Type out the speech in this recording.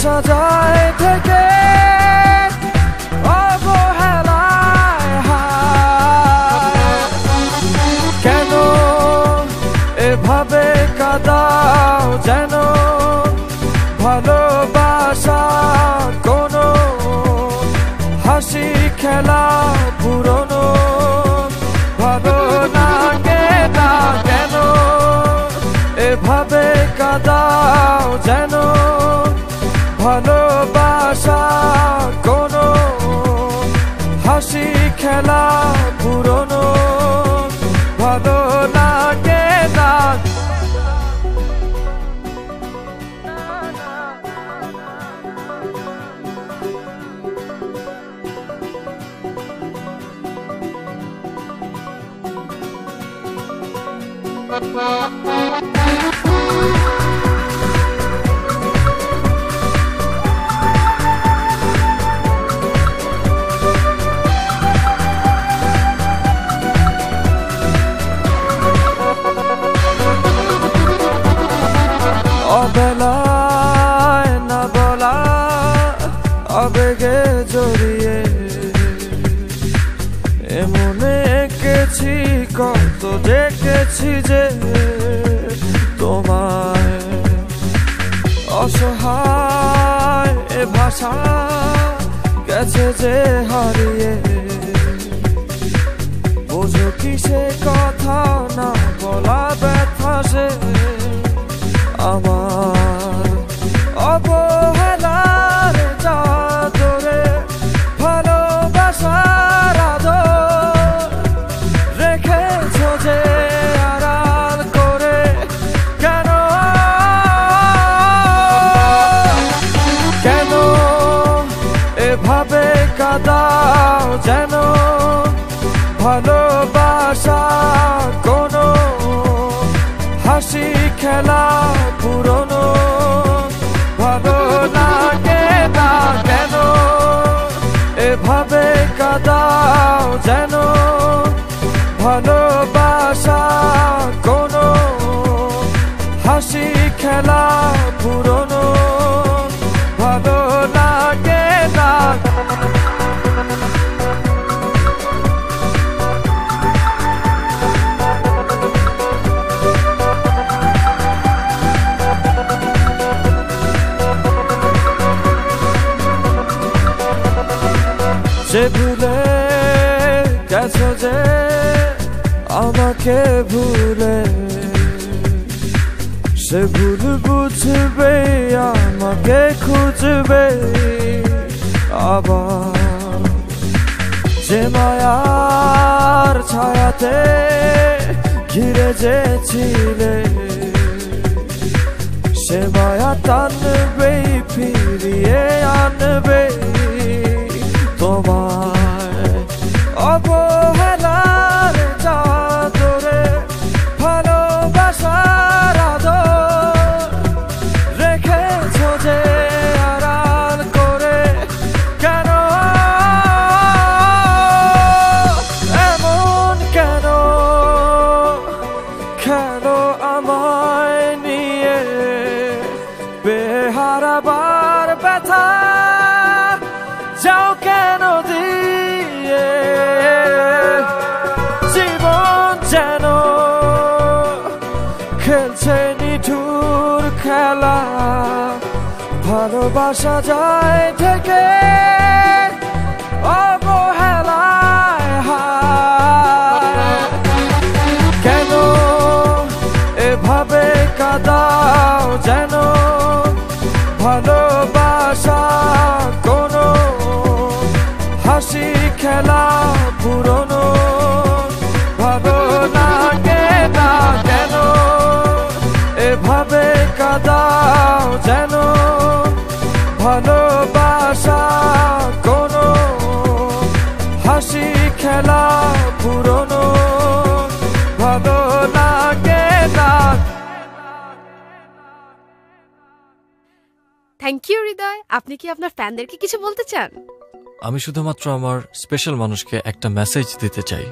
ভালোবাসা যায় থেকে অবহেলায় হায়। কেন এভাবে কাঁদাও যেন ভালোবাসা কোনো হাসি খেলা পুরনো ভালো লাগে না। কেন এভাবে কাঁদাও যেন ভালোবাসা কোনো হাসি খেলা পুরনো ভালো লাগে না। অবেলায় না বলা আবেগে জড়িয়ে এমনে এঁকেছি কত দেখেছি যে তোমায় অসহায় এ ভাষা গেছে যে হারিয়ে বোঝো কি সে কথা না বলা ব্যথা সে আমার অবহেলার চাদরে ভালোবাসার আদর রেখেছো যে আড়াল করে। কেন কেন এভাবে কাঁদাও যেন ভালোবাসা কোনো হাসি খেলা পুরনো ভালো লাগে না। কেন এভাবে কাঁদাও যেন ভালোবাসা কোনো হাসি খেলা পুরনো ভালো লাগে না। যে ভুলে গেছো যে আমাকে ভুলে সে ভুল বুঝবে আমাকে খুঁজবে আবার। যে মায়ার ছায়াতে ঘিরে যে ছিলে সে মায়া টানবে ফিরিয়ে আনবে তোমায় অবহেলার চাদরে ভালোবাসার আদর রেখেছো যে আড়াল করে। কেন এমন কেন কেন আমায় নিয়ে বেহারাবার ব্যথা যাও কেন দিয়ে জীবন যেন খেলছে নিঠুর খেলা ভালোবাসা যায় থেকে অবহেলায় হায়। কেন এভাবে কাঁদাও যেন ভালোবাসা কোনো হাসি খেলা পুরনো ভালো লাগে না। কেন এভাবে কাঁদাও যেন ভালোবাসা কোনো হাসি খেলা পুরনো ভালো লাগে না। থ্যাংক ইউ হৃদয়। আপনি কি আপনার ফ্যানদেরকে কিছু বলতে চান? আমি শুধুমাত্র আমার স্পেশাল মানুষকে একটা মেসেজ দিতে চাই।